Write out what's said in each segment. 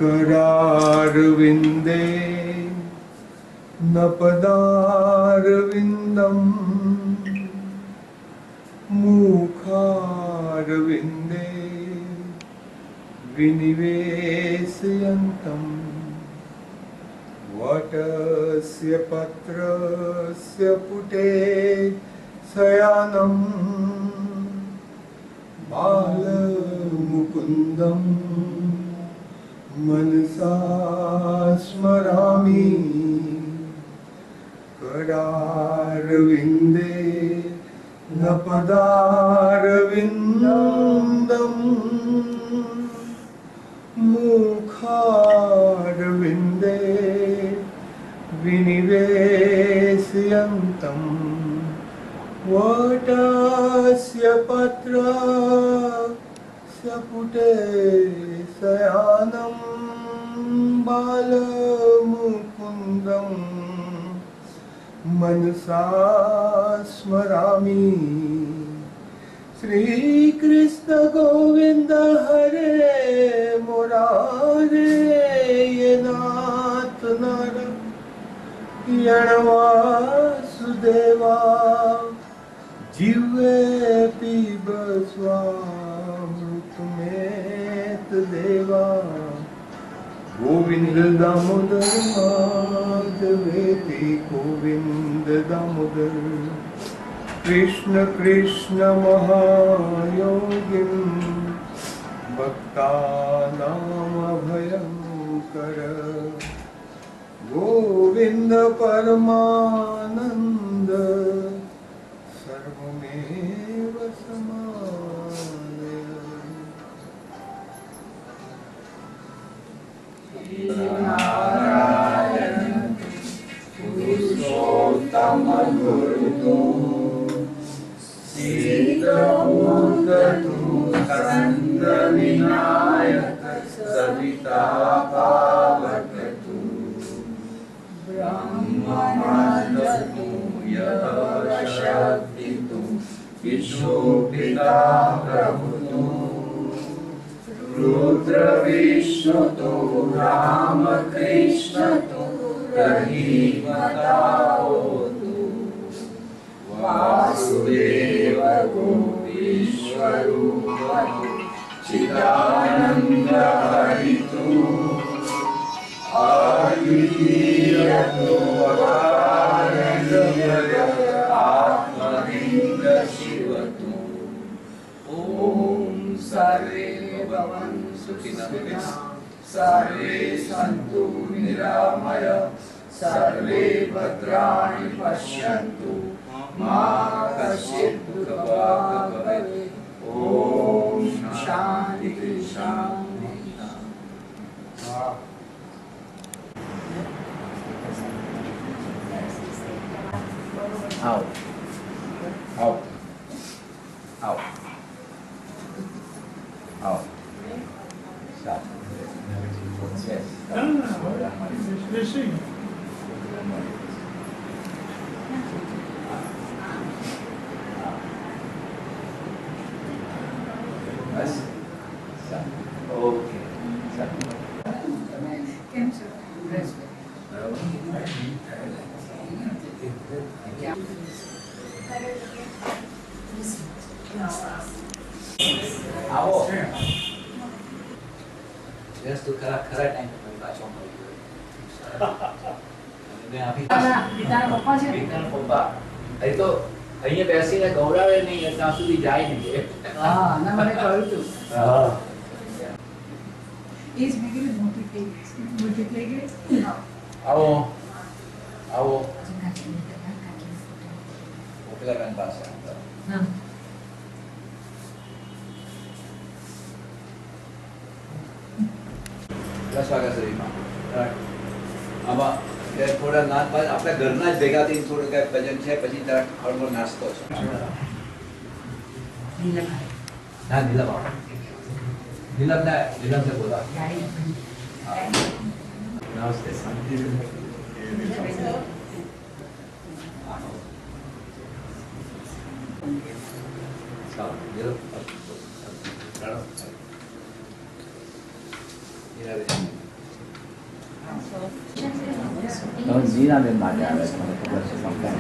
करारविन्दे न पदारविन्दम् मुखारविन्दे विनिवेशयन्तम् वटस्य पत्रस्य पुटे शयानम् बालमुकुन्दम् मनसा स्मरामि करारविन्दे न पदारविन्दम् मुखारविन्दे विनिवेशयन्तम् वटस्य पत्रस्य पुटे शयानं बालमुकुन्दं मनसा स्मरामि श्रीकृष्ण गोविन्द हरे मुरारे ये नाथ नारायण वासुदेवा जीवे पिब स्वामृतमेत देवा गोविंद दामोदर माधवेति गोविंद दामोदर कृष्ण कृष्ण महायोगिं भक्तानां अभयंकर गोविंद परमानंद सर्वमेव समानय। नारायण पुरुषोत्तम गुरु सिद्धबुद्धतु स्कंद विनायक सविता पावकतु ब्रह्ममस्तु यः शक्तितु विश्वपिता प्रभुतु रुद्रविष्णुतु रामकृष्णतु रहीमतावतु वासुदेव विश्वरूपतु चिदानंद हरितु अद्वितीयतु आत्मलिंग शिवतु। ओम सर्वे भवन्तु सुखिनः सर्वे सन्तु निरामया सर्वे भद्राणि पश्यन्तु मा कश्चित् दुःखभाग् भवेत्। ओम शांति शांति। Out. Out. Out. Out. Stop. Yes. Yes. Stop. Okay. Stop. Awo. Yes, tu khara time kita coba. Ini api. Bintang papa sih. Bintang papa. Itu અહીંયા બેસીને ગૌરાવે નહીં ત્યાં સુધી જાય નહીં. હા, ના મને કહ્યું તું. હા. Is bigger than multiply it? No. Awo. Awo. Popular kan bahasa. Nah. Terus pakai serima. Apa? Ya થોડા નાત બાદ આપણા ઘરના જ ભેગા થઈને થોડું કઈ ભજન છે પછી તરત હળવો નાસ્તો છે. ના નીલમ નીલમ से बोला. नमस्ते शांति. જીનાબેન માટે આવે છે, મને ખબર છે પક્કા.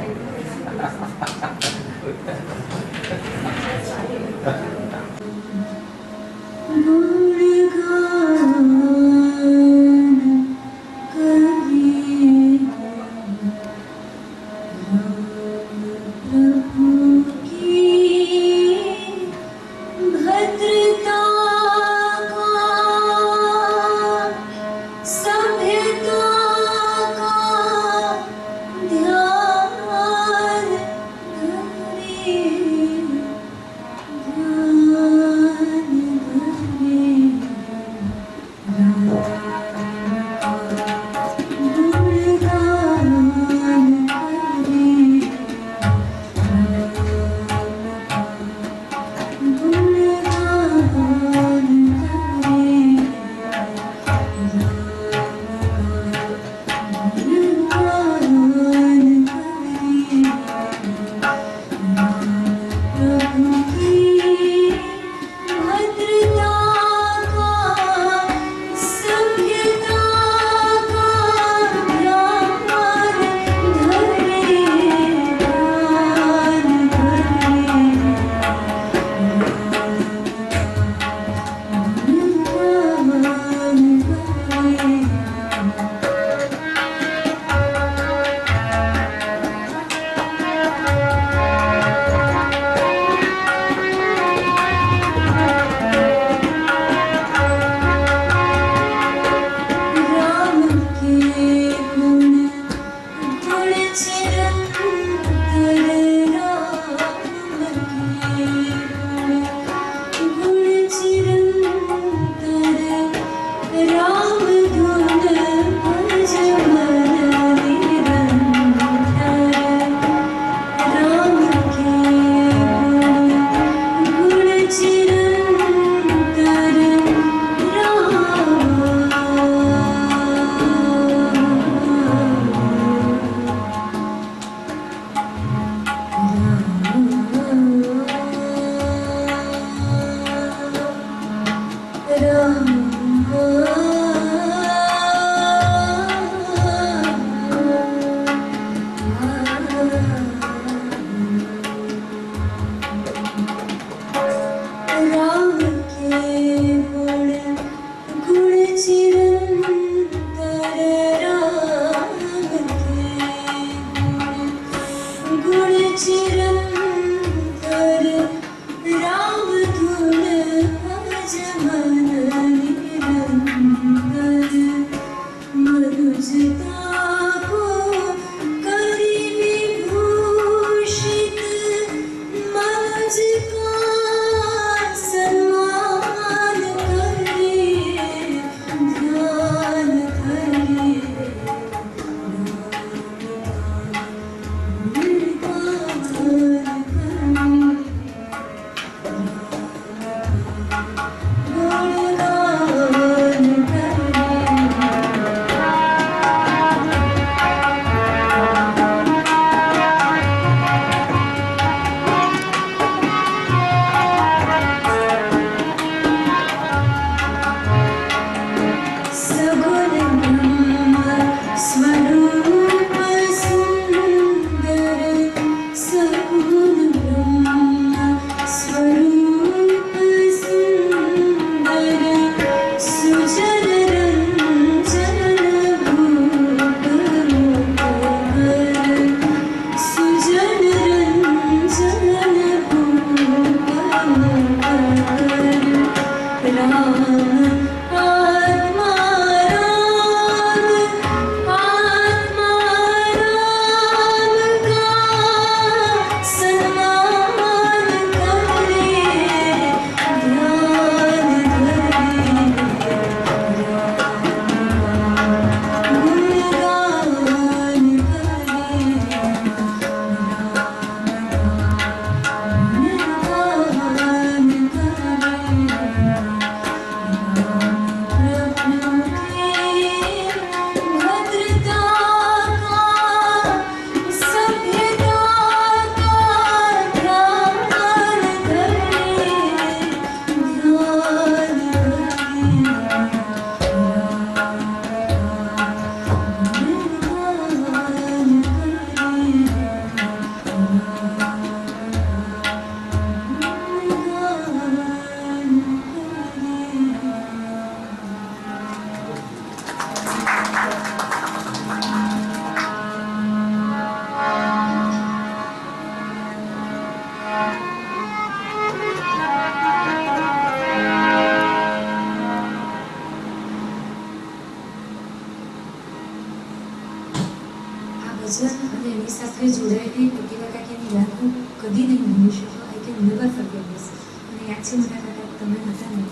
કદી નહીં ભૂલી શકો. I can never forget this. મને યાદ છે મારા કાકા તમે હતા ને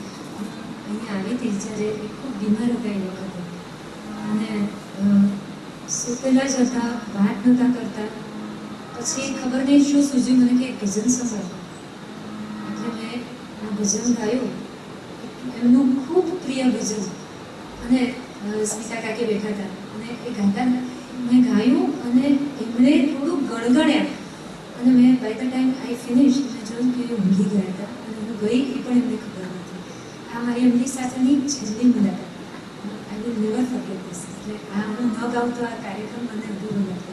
અહીંયા આવી હતી જ્યારે ખૂબ બીમાર હતા એ વખતે અને સુતેલા જ હતા, વાત નહોતા કરતા. પછી ખબર નહીં શું સૂઝ્યું મને કે ભજન સંભળાવો એટલે મેં આ ભજન ગાયું. એમનું ખૂબ પ્રિય ભજન અને સ્મિતા કાકી બેઠા હતા અને એ ગાતા મેં ગાયું અને એમણે થોડું ગણગણ્યા અને મેં by the time I finish એટલે જોયું કે એ ઊંઘી ગયા હતા અને હું ગઈ એ પણ એમને ખબર નથી. આ મારી એમની સાથેની છેલ્લી મુલાકાત. I will never forget this. એટલે આ હું ન ગાઉં તો આ કાર્યક્રમ મને અધૂરો લાગે.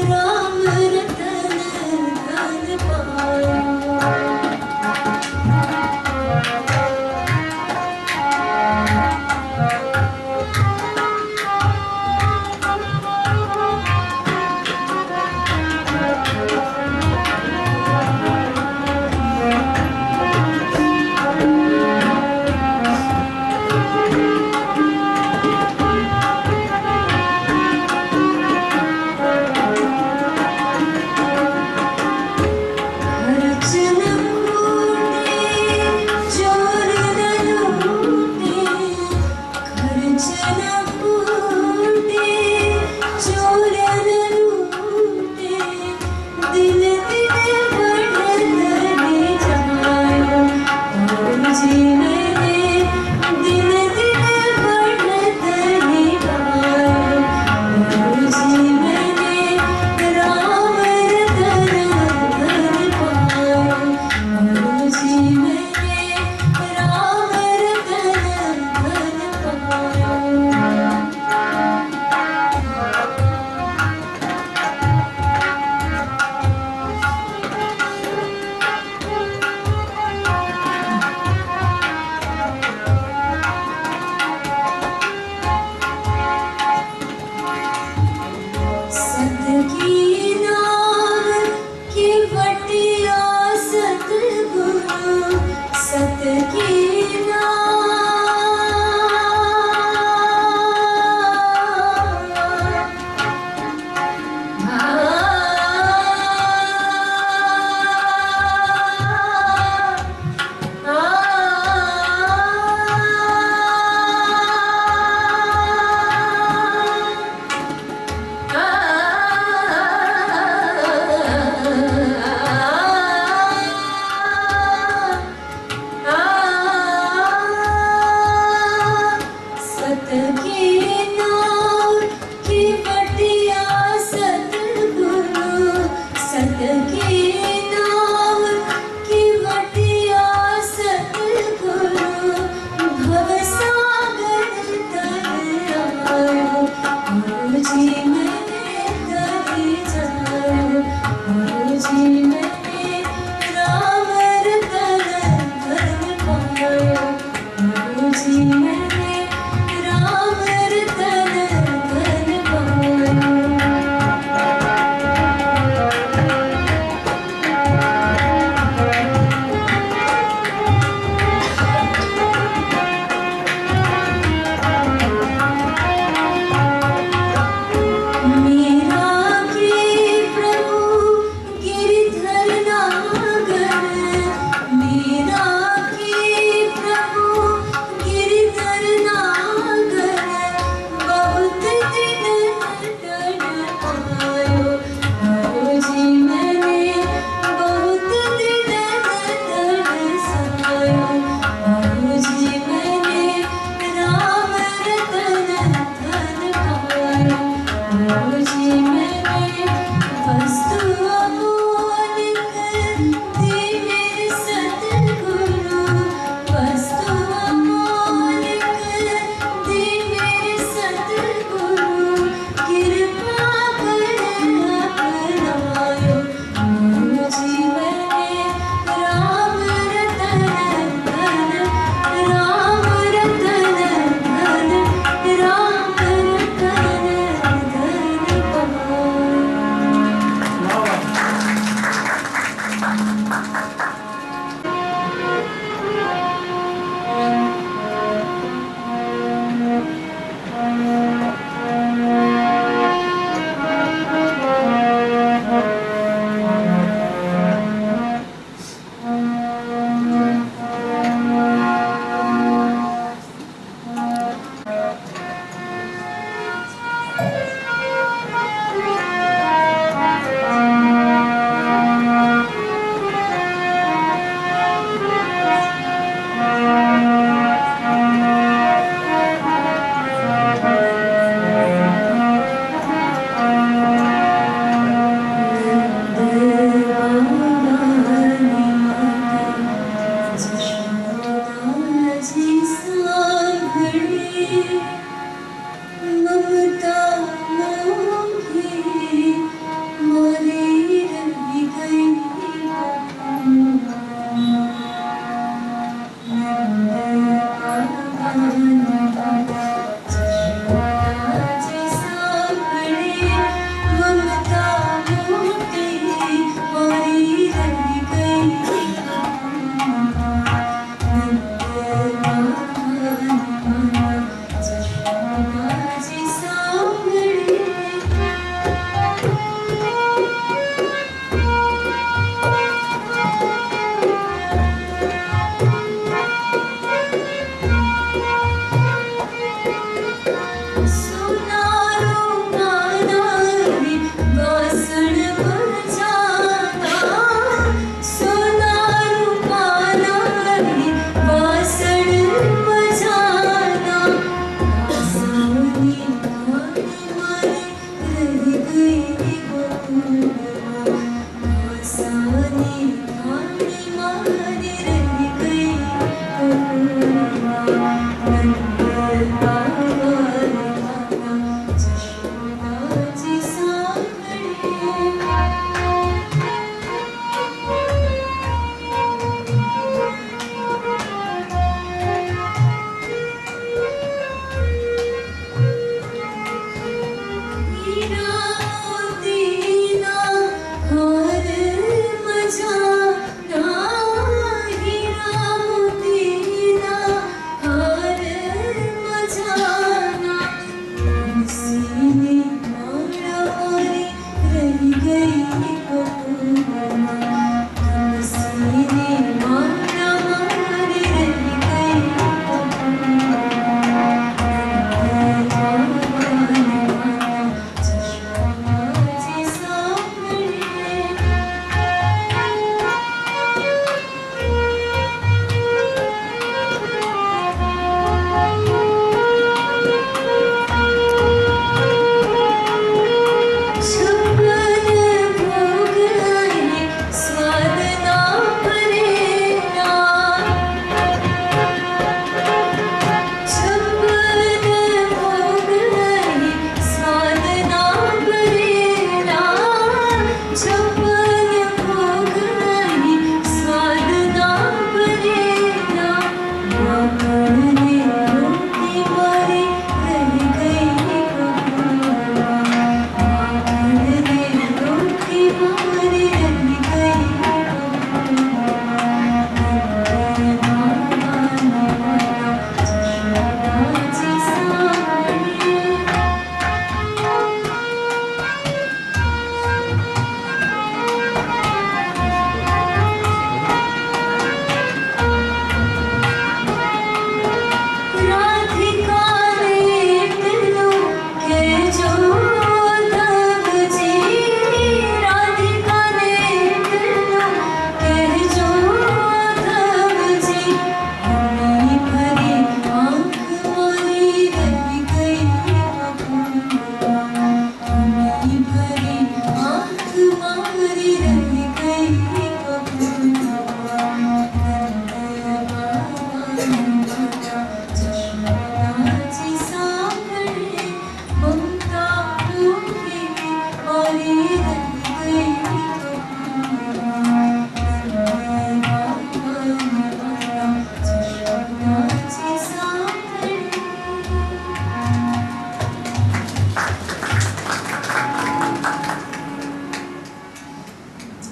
राम रतन धन पायो।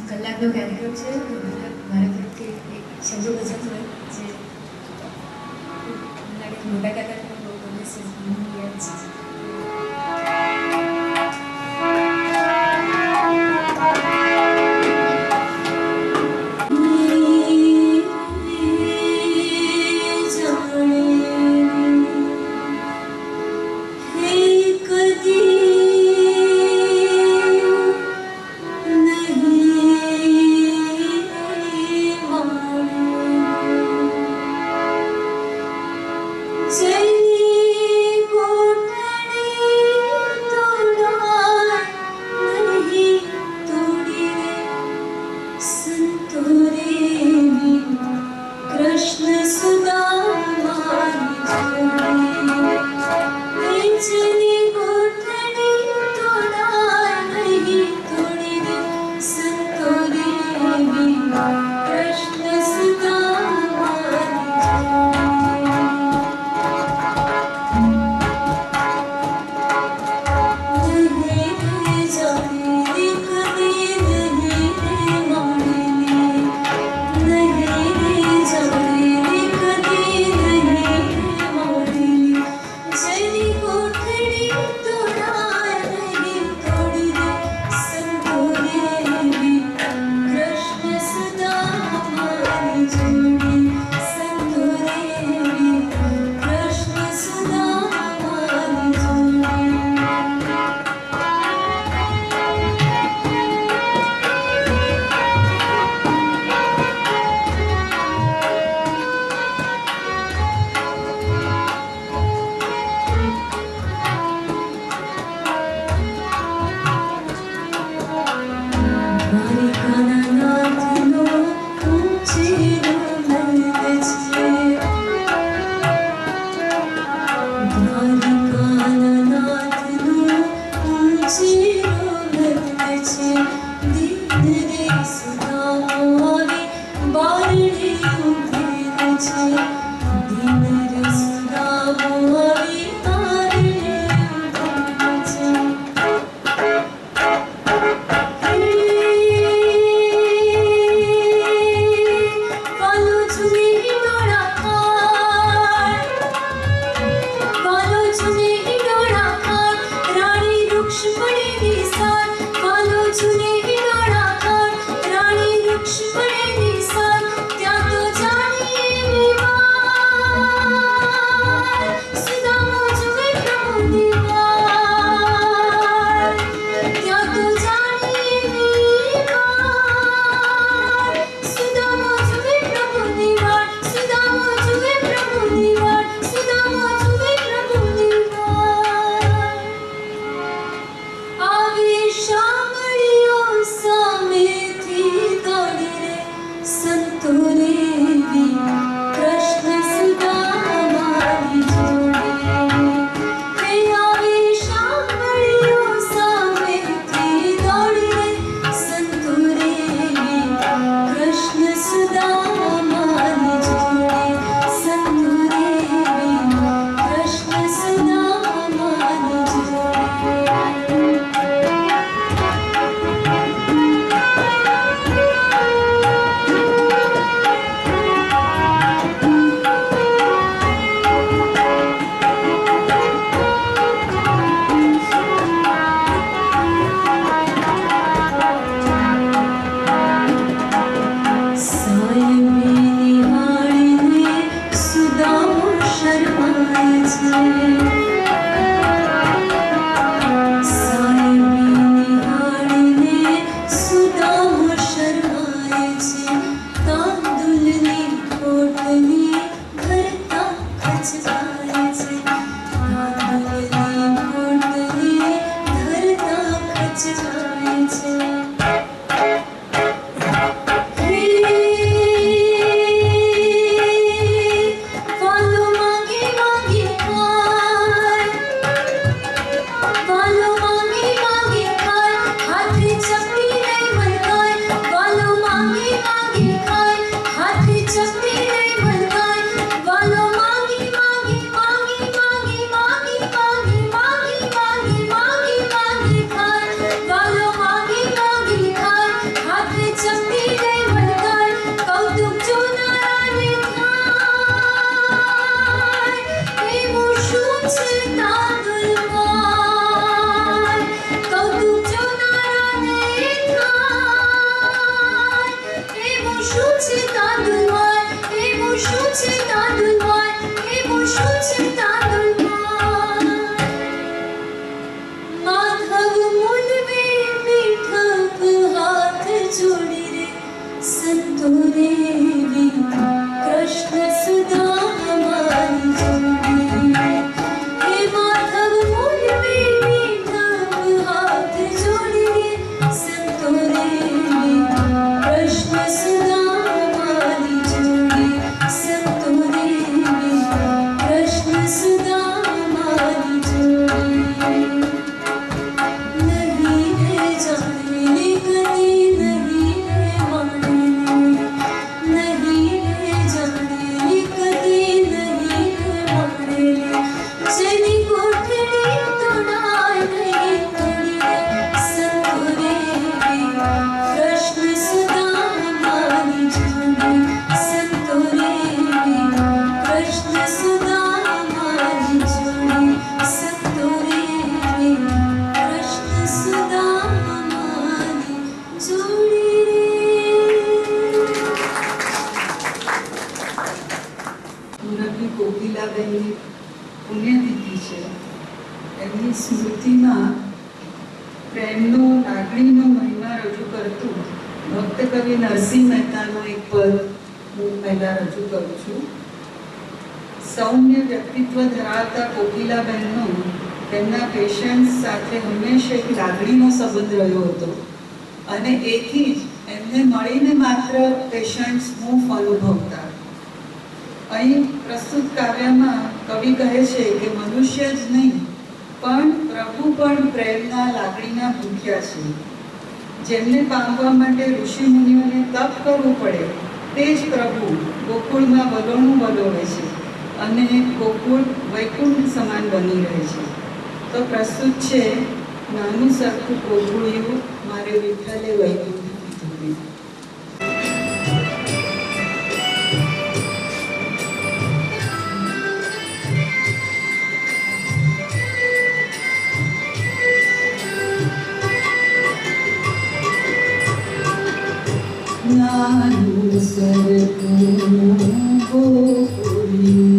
કલાકનો કાર્યક્રમ છે મારા તરફથી એક છંદો ભજન હોય જે મને લાગે મોટા કાકાને બહુ ગમે છે મને યાદ છે. લક્ષ્મણ નિશાન ત્યાં તો જાણીએ વિવાહ ભક્ત કવિ નરસિંહ મહેતાનો એક પદ હું પહેલા રજૂ કરું છું. સૌમ્ય વ્યક્તિત્વ ધરાવતા કોકિલાબેનનો તેમના પેશન્ટ્સ સાથે હંમેશા એક લાગણીનો સંબંધ રહ્યો હતો અને એથી જ એમને મળીને માત્ર પેશન્ટ્સ હૂંફ અનુભવતા. અહીં પ્રસ્તુત કાવ્યમાં કવિ કહે છે કે મનુષ્ય જ નહીં પણ પ્રભુ પણ પ્રેમના લાગણીના ભૂખ્યા છે. જેમને પામવા માટે ઋષિ મુનિઓને તપ કરવું પડે તે જ પ્રભુ ગોકુળમાં વલોણું વલોવે છે અને ગોકુળ વૈકુંઠ સમાન બની રહે છે. તો પ્રસ્તુત છે નાનું સરખું ગોકુળિયું મારે વિઠ્ઠલે વૈકુંઠ કીધું. નાનું સરખું ગોકુળિયું,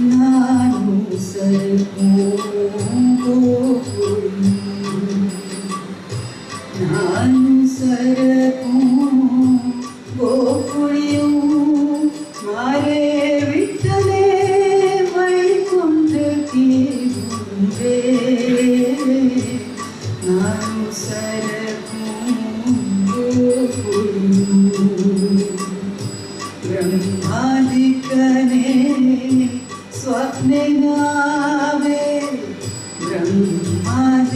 નાનું સરખું ગોકુળિયું, નાનું સરખું ગોકુળિયું મારે વિઠ્ઠલે વૈકુંઠ કીધું રે. નાનું સરખું બ્રહ્માદિકને સ્વપ્ને નાવે, બ્રહ્માદિકને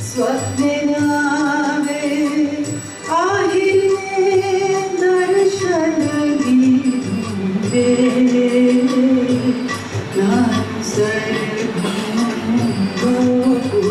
સ્વપ્ને નાવે, આહીને દર્શન દીધું રે. નાનું સરખું ગોકુળિયું.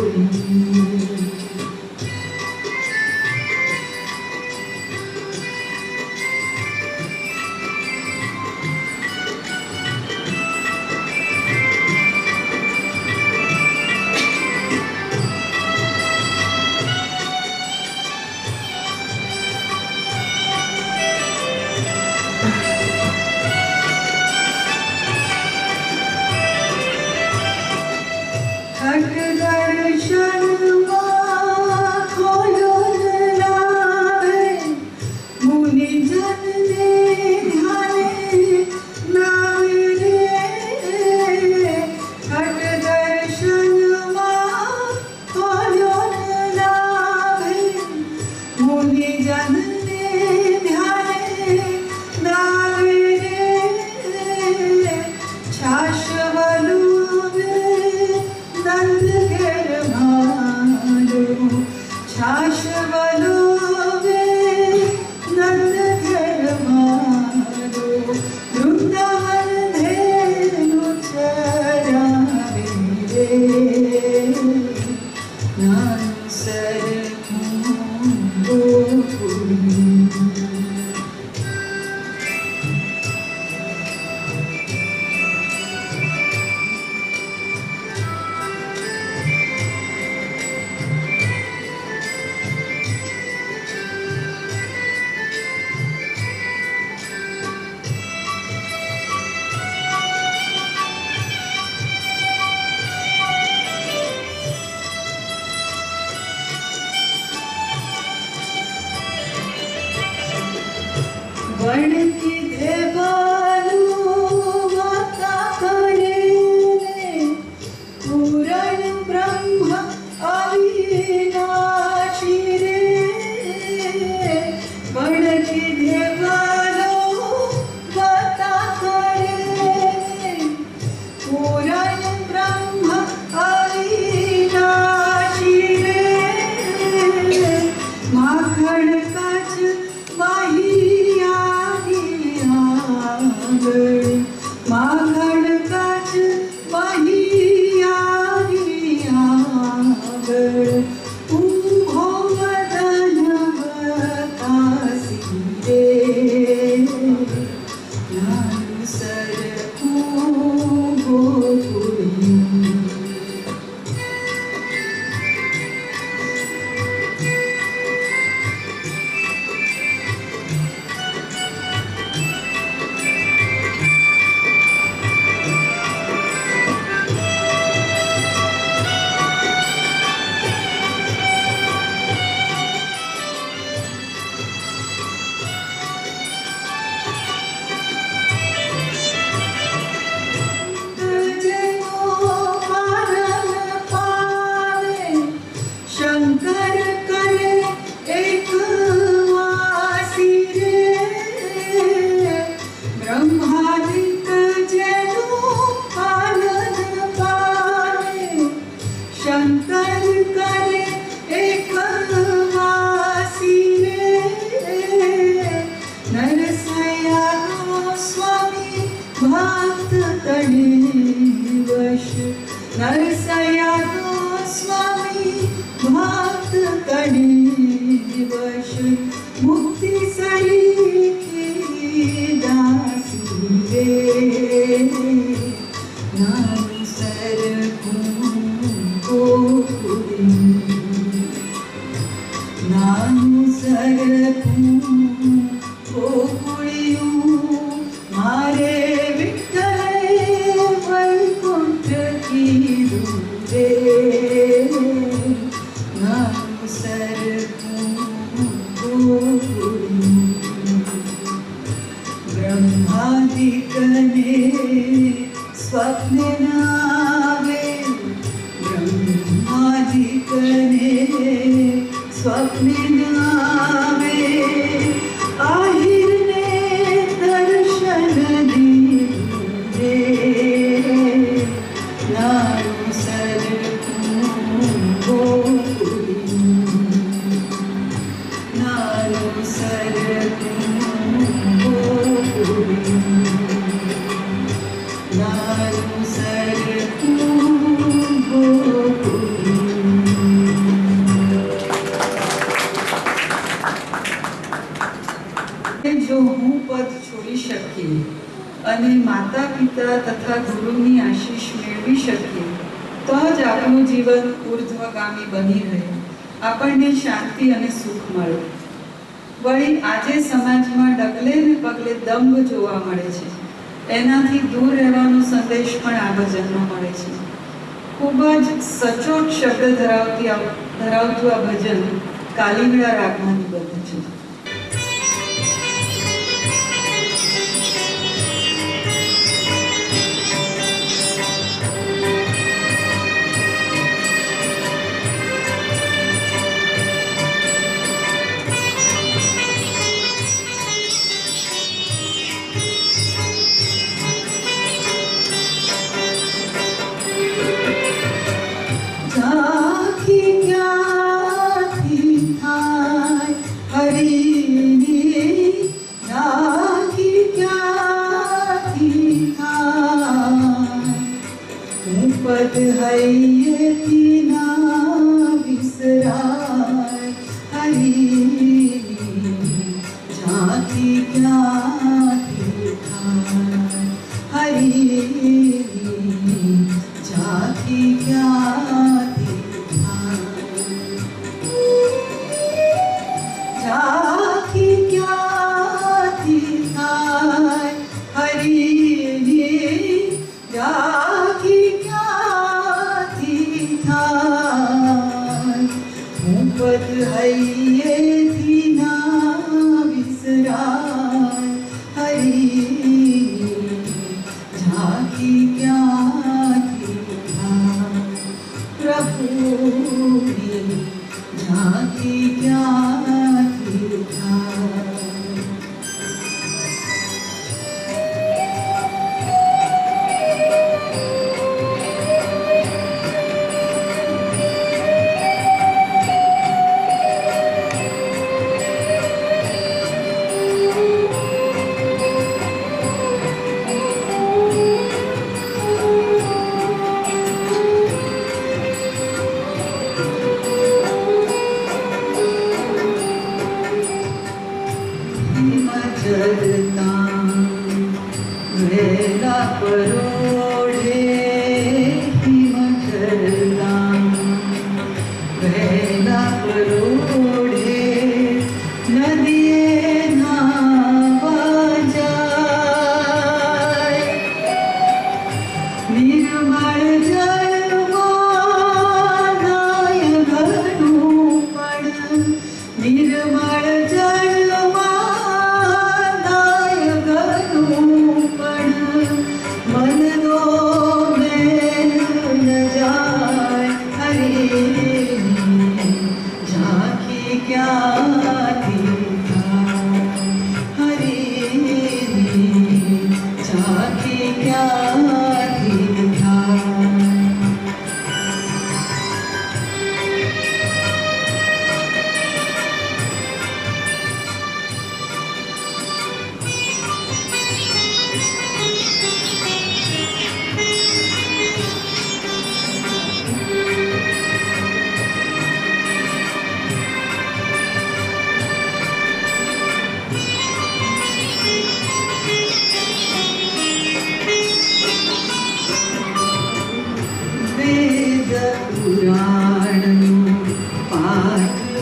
માખણ કાચ વાહી આવી विवश मुक्ति सरीखे दासी रे नानु सरखूं गोकुड़ी नानु सरखूं गोकुड़ियों मारे विठ्ठले वैकुंठ की दूरे नानु सरखूं गोकुड़ी ब्रह्मादिकने स्वप्ने नावे ब्रह्मादिकने स्वप्ने नावे आहिरने दर्शन दीजे नानु सरखूं गोकुड़ी नानु सरखूं गोकुड़ी नानु सरखूं गोकुड़ी જો હું પદ છોડી શકીએ અને માતા પિતા તથા ગુરુની આશીષ મેળવી શકીએ તો જ આપણું જીવન ઉર્ધ્વગામી બની રહે, આપણને શાંતિ અને સુખ મળે. વળી આજે સમાજમાં ડગલે ને પગલે દંભ જોવા મળે છે. એનાથી દૂર રહેવાનો સંદેશ પણ આ ભજનમાં મળે છે. ખૂબ જ સચોટ શબ્દ ધરાવતું આ ભજન કાલિંગડા રાગમાં નિબદ્ધ છે. પદ હૈયેથી ના વિસરાય હરિની ઝાંખી ક્યાંથી થાય હરિની ઝાંખી ક્યાંથી થાય ઝાંખી ક્યાંથી થાય હરિની ઝાંખી પદ હૈયેથી ના વિસરાય હરિની ઝાંખી ક્યાંથી થાય પ્રભુની ઝાંખી ક્યાંથી થાય.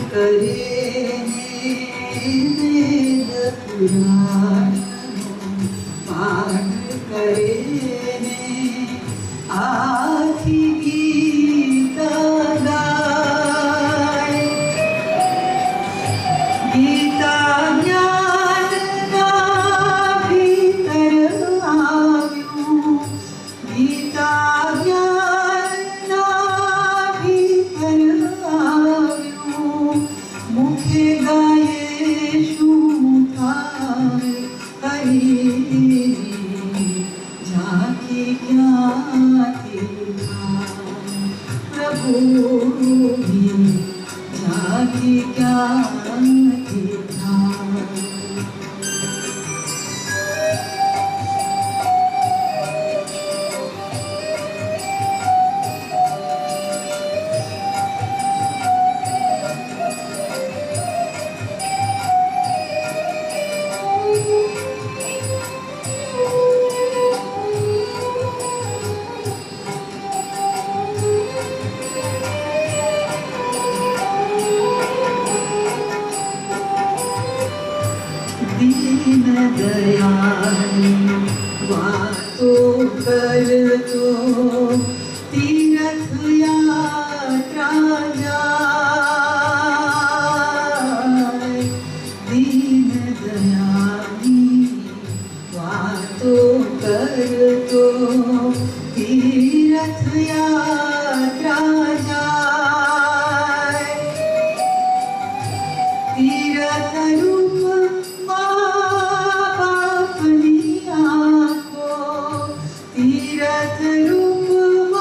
કરે વેદ પુરાણનો પાઠ કરે આખી ગીત ગાય ગીતા જ્ઞાનના ભીતર આવ્યું ગીતા જ્ઞાનના ભીતર આવ્યું મુખે ગાયે શું થાય હરી ઝાંખી ક્યાંથી થાય પ્રભુની ઝાંખી ક્યાંથી થાય દીન દયાની વાતો કરતો તીર્થ યાત્રા જાય દીન દયાની વાતો કરતો તીર્થ યાત્રા જાય તીર્થ રૂપ તીરથ રૂપમાં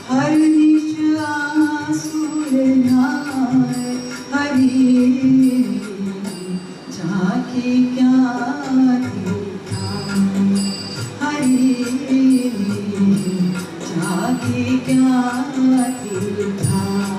હર નિશ આંસુએ નાય હરી ઝાંખી ક્યાંથી થાય હરી ઝાંખી ક્યાંથી થાય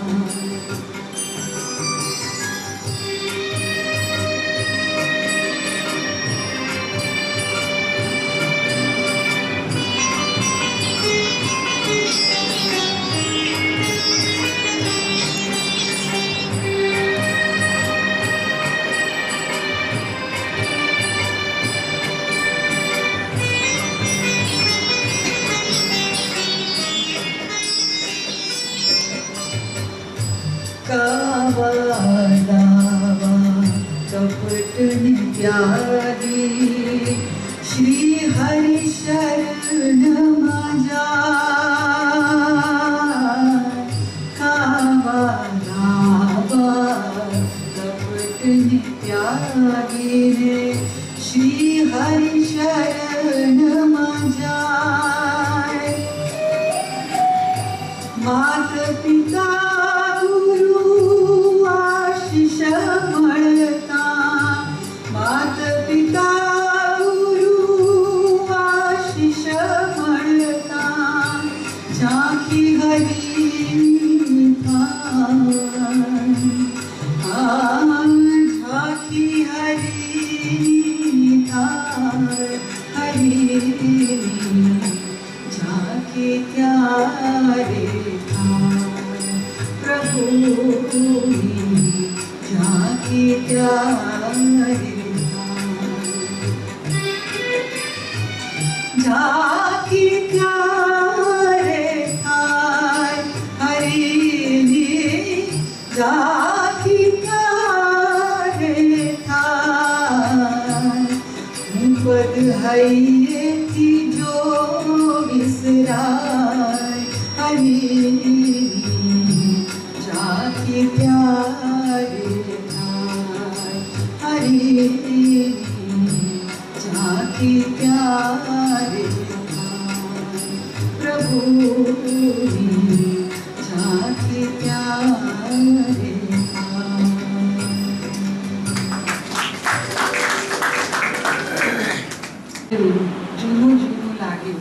કાવા દાવા કપટ ને ત્યાગી શ્રી હરિ શરણમાં જાય કાવા દાવા કપટ ને ત્યાગી રે શ્રી હરિ શરણમાં જાય માત પિતા માત પિતા ગુરુ આશીષ મળતા ઝાંખી હરી ઝાંખી હરી હરી ઝાંખી ત્યારે પ્રભુની ઝાંખી ત્યારે ઝાંખી ત્યારે થાય હરીની ઝાંખી ત્યારે થાય પદ હૈયેથી જો વિસરાય હરીની ઝાંખી ત્યારે થાય હરીની ઝાંખી ત્યારે પ્રભુની ઝાંખી ત્યારે જૂનું જૂનું લાગે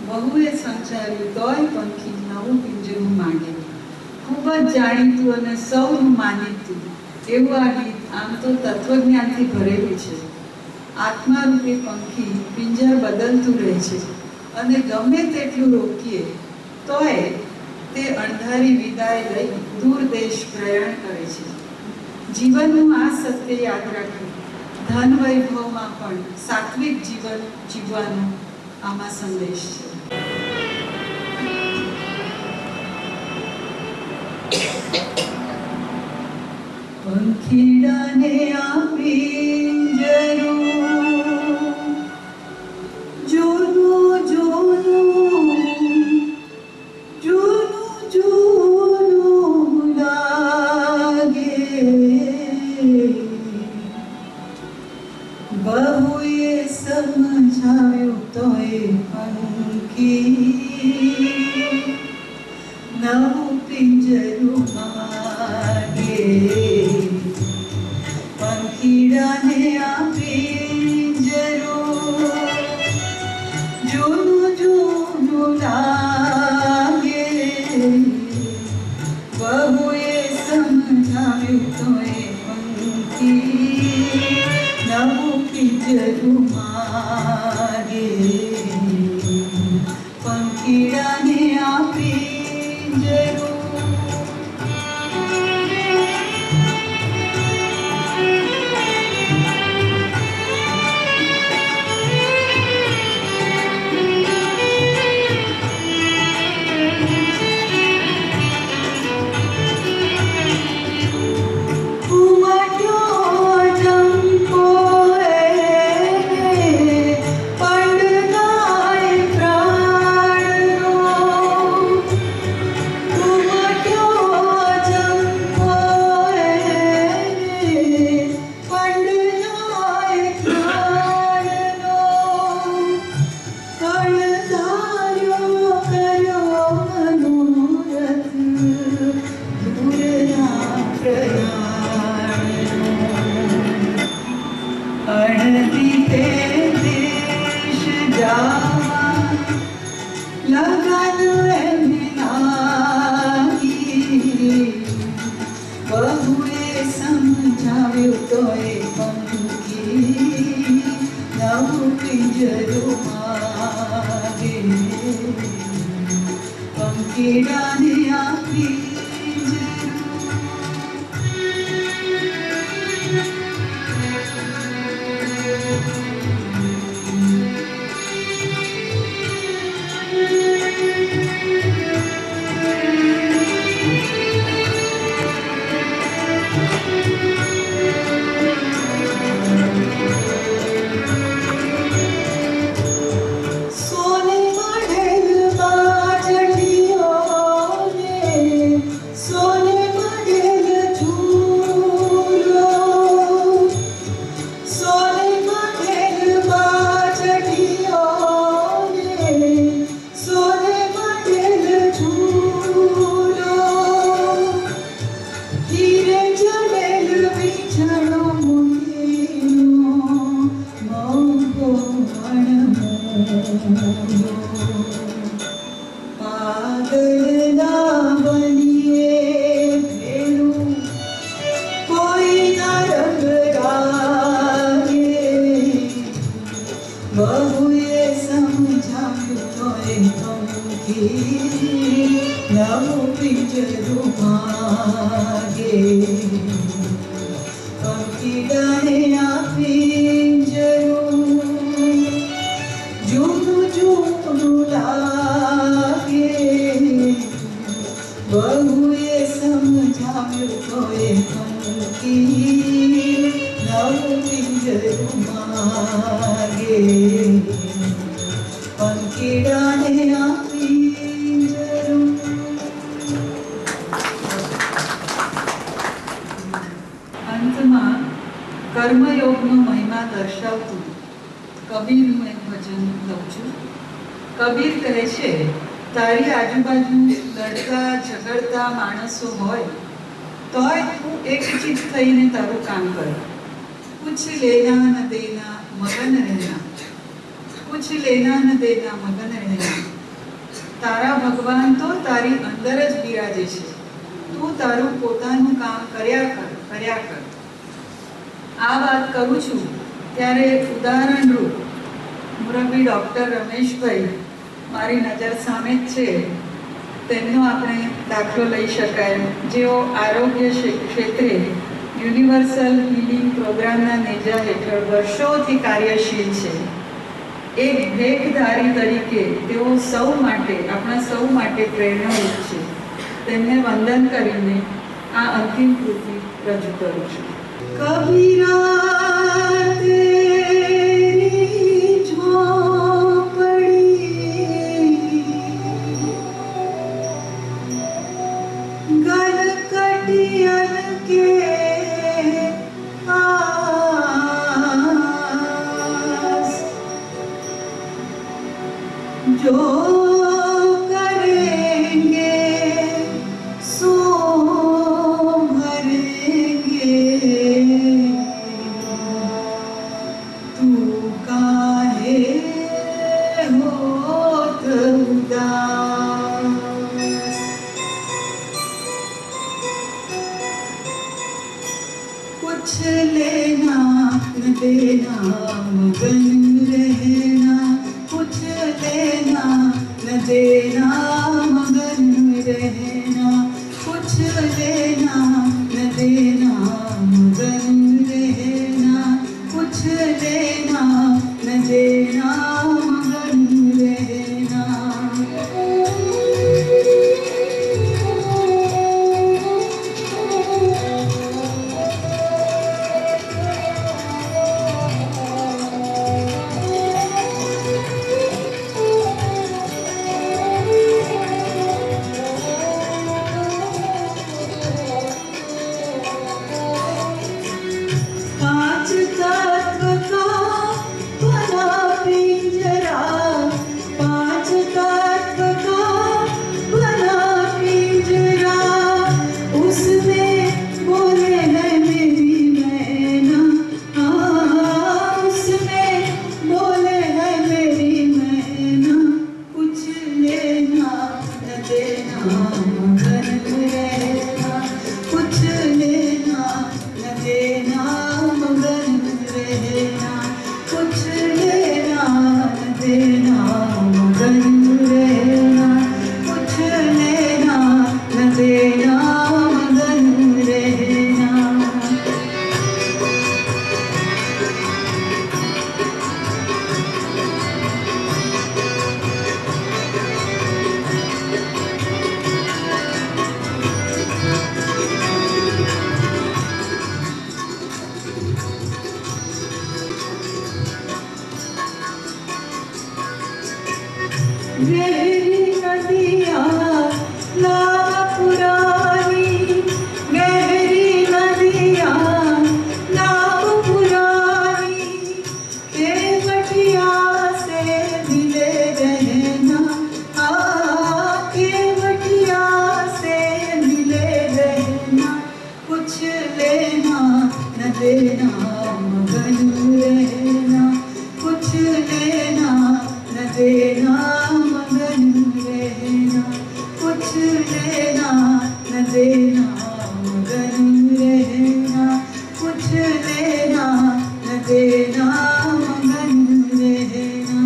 બહુએ સંચાર્યું તોય પંખી નવું પિંજરું માંગે ખૂબ જ જાણીતું અને સૌનું માનીતું એવું આ ગીત આમ તો તત્વજ્ઞાનથી ભરેલું છે આત્મારૂપી પંખી પિંજર બદલતું રહે છે અને ગમે તેટલું રોકીએ તોય તે અણધારી વિદાય લઈ દૂર દેશ પ્રયાણ કરે છે. જીવનનું આ સત્ય યાદ રાખી ધન વૈભવમાં પણ સાત્વિક જીવન જીવવાનો આમાં સંદેશ છે. પંખીડાને આપી જરૂર જોનું જોનું જોનું જોનું લાગે બહુએ સમજાવ્યું તોય પંખી નવું પિંજરું માગે. પંખીડાને આપી જરૂર જૂનું જૂનું લાગે બહુએ સમજાવ્યું તોય પંખી નવું પિંજરું માગે. પંખીડાને આપી જરૂર પંખીડાને આપી કર્મયોગનો મહિમા દર્શાવતું કબીરનું એક ભજન લઉં છું. કબીર કહે છે, તારી આજુબાજુ લડતા ઝઘડતા માણસો હોય તોય તું એકચિત થઈને તારું કામ કર. કુછ લેના ન દેના મગન રહેના, કુછ લેના ન દેના મગન રહેના. તારા ભગવાન તો તારી અંદર જ બિરાજે છે. તું તારું પોતાનું કામ કર્યા કર. આ વાત કરું છું ત્યારે ઉદાહરણરૂપ મુરબ્બી ડૉક્ટર રમેશભાઈ મારી નજર સામે જ છે. તેમનો આપણે દાખલો લઈ શકાય, જેઓ આરોગ્ય ક્ષેત્રે યુનિવર્સલ હીલિંગ પ્રોગ્રામના નેજા હેઠળ વર્ષોથી કાર્યશીલ છે. એક ભેખધારી તરીકે તેઓ સૌ માટે, આપણા સૌ માટે પ્રેરણારૂપ છે. તેમને વંદન કરીને આ અંતિમ કૃતિ રજૂ કરું છું. કબીરા તેરી ઝોપડી ગલકટિયન કે पास जो करेंगे सो भरेंगे, तू काहे होत उदास. कुछ लेना न देना मगन रहना, कुछ लेना न देना मगन रहना, कुछ लेना न देना मगन रहना, कुछ लेना न देना मगन रहना. पांच तत्व का बना पिंजरा, पांच तत्व का बना पिंजरा, उसमें बोले है मेरी मैना, उसमें बोले है मेरी मैना, कुछ लेना न देना मगन रहना, कुछ लेना न देना मगन रहना, कुछ लेना न देना मगन रहना, कुछ लेना न देना मगन रहना. गहरी नदियाँ नाव पुरानी, गहरी नदियाँ नाव पुरानी, केवटिया से मिले रहना, केवटिया से मिले रहना, कुछ लेना न देना मगन रहना, कुछ लेना न देना मगन रहना, कुछ लेना न देना मगन रहना, कुछ लेना न देना मगन रहना.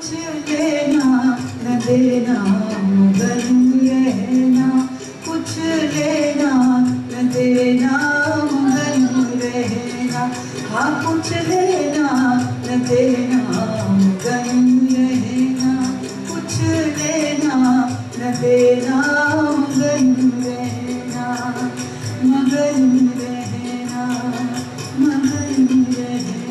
कुछ लेना न देना मगन रहना, कुछ लेना न देना मगन रहना, हाँ कुछ लेना न देना मगन रहना, कुछ लेना न देना मगन रहना, मगन रहना, मगन रहना।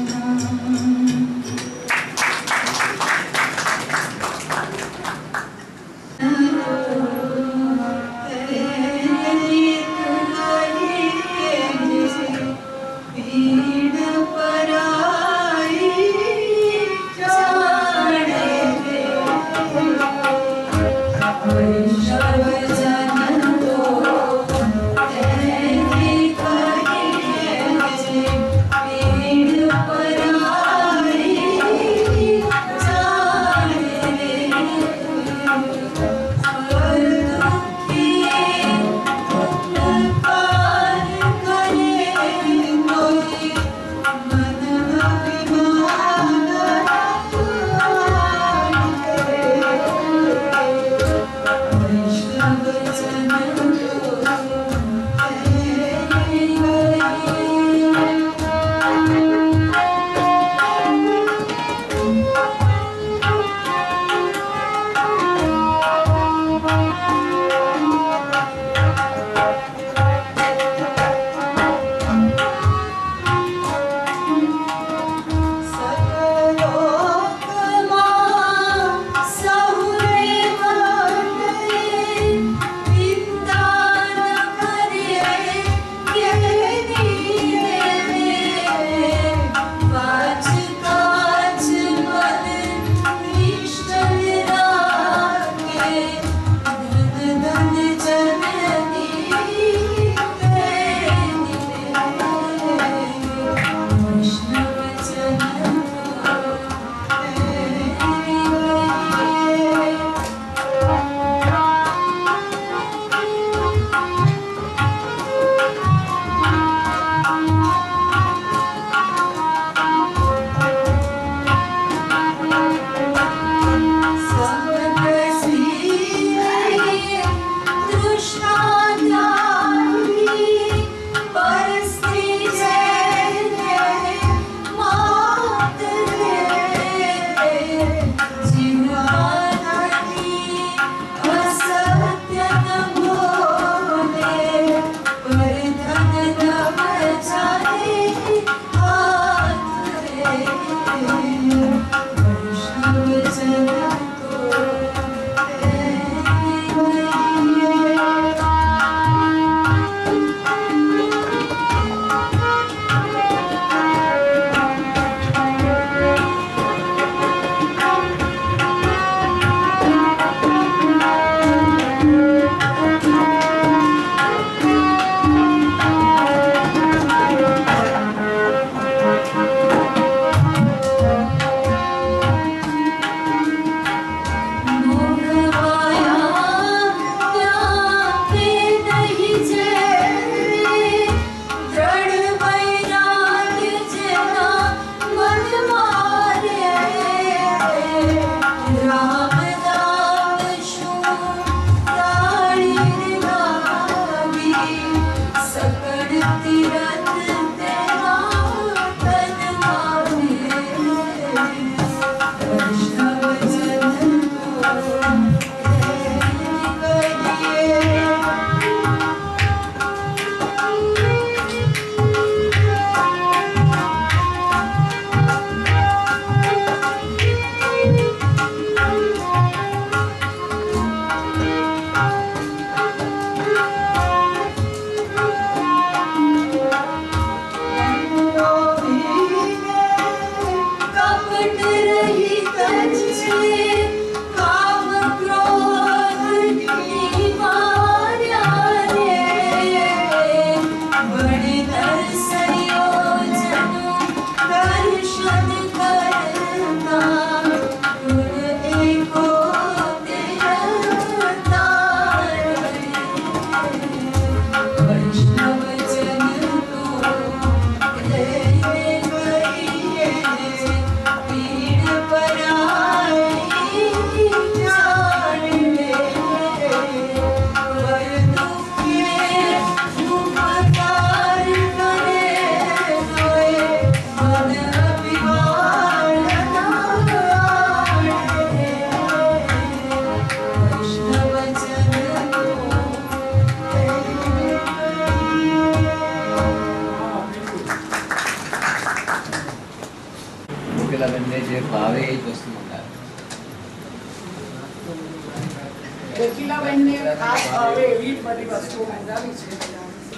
કોકિલાબેનને ખાસ ભાવે એવી બધી વસ્તુઓ મંગાવી છે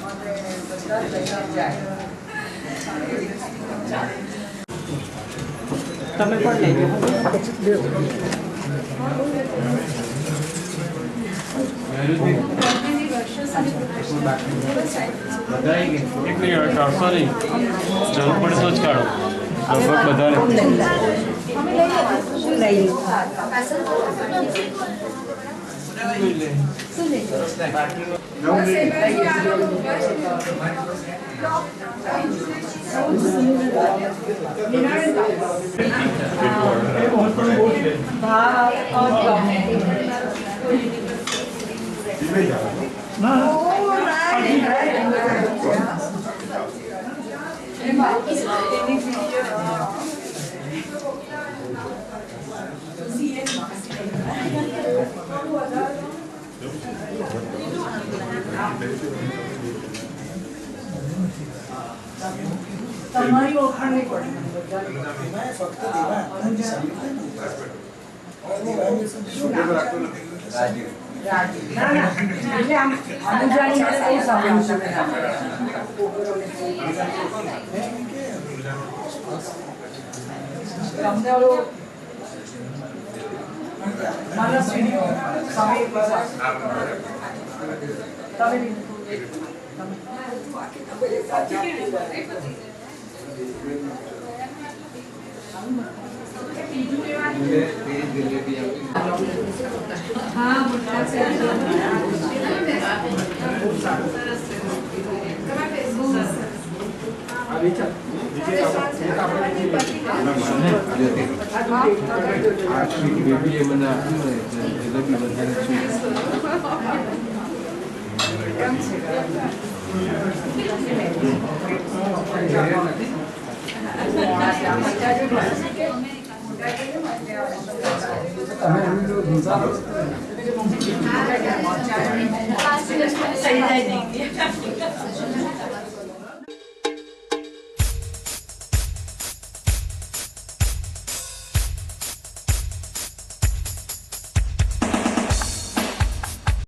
અને બધા જ લઈને જાય. તમે પણ લઈ લો. એક મિનિટ કાઢશો નહીં, જરૂર પડે તો જ કાઢો. લગભગ બધાને તમારી ઓળખાણ નહીં પડે. ના ના એટલે આમ અનુજાની મને બહુ સાંભળ્યું તમને ઓલું માનસ વિડીયો સમય હા મોટા છે. તમે